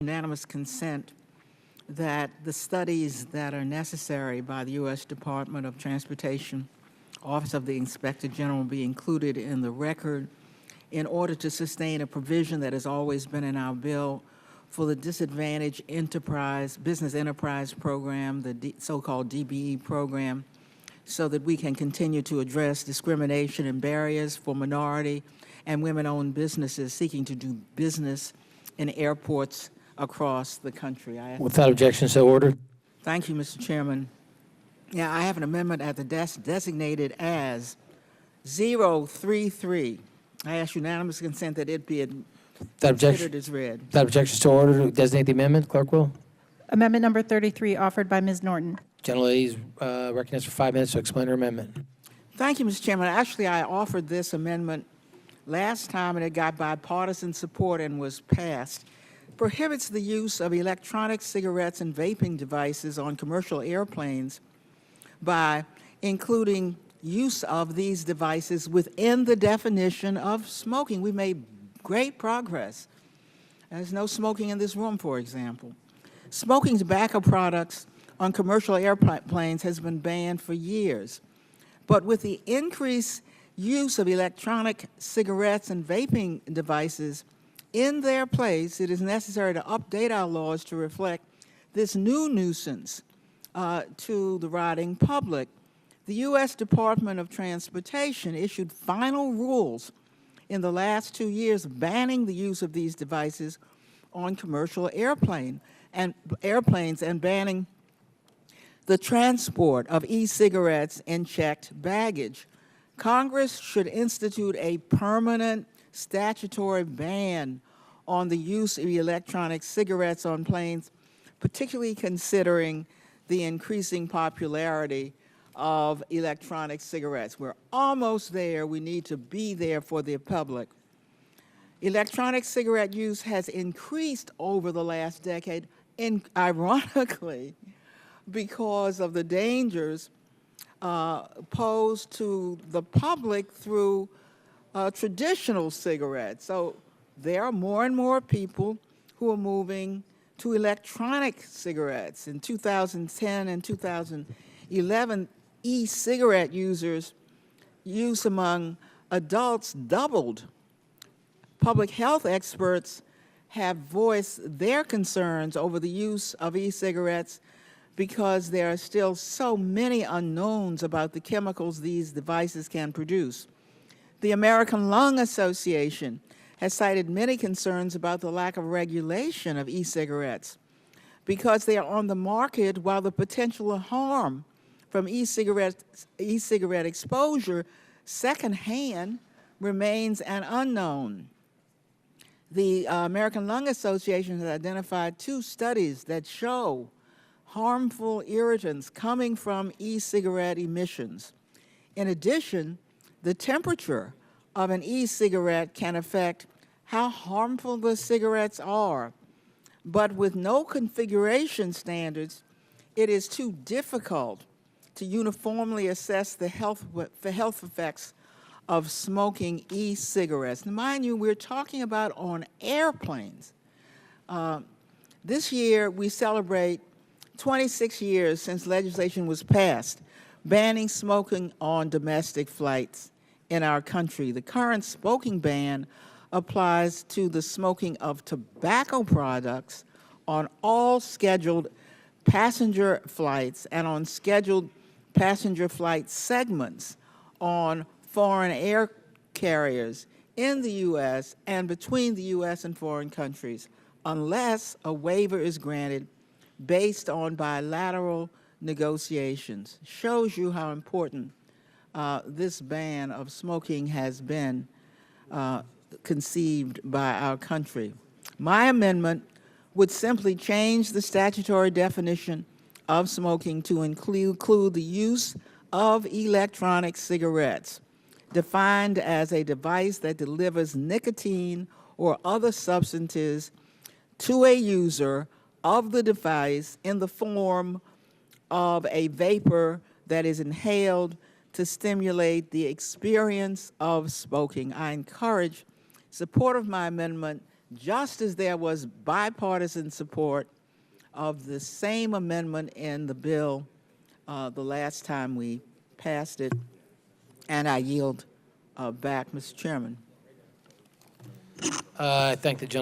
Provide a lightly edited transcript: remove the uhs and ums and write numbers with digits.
unanimous consent that the studies that are necessary by the U.S. Department of Transportation, Office of the Inspector General, be included in the record in order to sustain a provision that has always been in our bill for the Disadvantaged Business Enterprise Program, the so-called DBE program, so that we can continue to address discrimination and barriers for minority and women-owned businesses seeking to do business in airports across the country. Without objection, so ordered. Thank you, Mr. Chairman. Yeah, I have an amendment at the desk designated as 033. I ask unanimous consent that it be considered as read. Without objection, so ordered. Designate the amendment. Clerk will. Amendment number 33, offered by Ms. Norton. Gentlelady is recognized for 5 minutes to explain her amendment. Thank you, Mr. Chairman. Actually, I offered this amendment last time, and it got bipartisan support and was passed. Prohibits the use of electronic cigarettes and vaping devices on commercial airplanes by including use of these devices within the definition of smoking. We made great progress. There's no smoking in this room, for example. Smoking tobacco products on commercial airplanes has been banned for years. But with the increased use of electronic cigarettes and vaping devices in their place, it is necessary to update our laws to reflect this new nuisance to the riding public. The U.S. Department of Transportation issued final rules in the last 2 years banning the use of these devices on commercial airplanes and banning the transport of e-cigarettes in checked baggage. Congress should institute a permanent statutory ban on the use of electronic cigarettes on planes, particularly considering the increasing popularity of electronic cigarettes. We're almost there. We need to be there for the public. Electronic cigarette use has increased over the last decade, ironically, because of the dangers posed to the public through traditional cigarettes. So there are more and more people who are moving to electronic cigarettes. In 2010 and 2011, e-cigarette use among adults doubled. Public health experts have voiced their concerns over the use of e-cigarettes because there are still so many unknowns about the chemicals these devices can produce. The American Lung Association has cited many concerns about the lack of regulation of e-cigarettes because they are on the market while the potential harm from e-cigarette exposure secondhand remains an unknown. The American Lung Association has identified 2 studies that show harmful irritants coming from e-cigarette emissions. In addition, the temperature of an e-cigarette can affect how harmful the cigarettes are. But with no configuration standards, it is too difficult to uniformly assess the health effects of smoking e-cigarettes. Now, mind you, we're talking about on airplanes. This year, we celebrate 26 years since legislation was passed banning smoking on domestic flights in our country. The current smoking ban applies to the smoking of tobacco products on all scheduled passenger flights and on scheduled passenger flight segments on foreign air carriers in the U.S. and between the U.S. and foreign countries, unless a waiver is granted based on bilateral negotiations. Shows you how important this ban of smoking has been conceived by our country. My amendment would simply change the statutory definition of smoking to include the use of electronic cigarettes, defined as a device that delivers nicotine or other substances to a user of the device in the form of a vapor that is inhaled to stimulate the experience of smoking. I encourage support of my amendment just as there was bipartisan support of the same amendment in the bill the last time we passed it. And I yield back, Mr. Chairman. I thank the gentleman.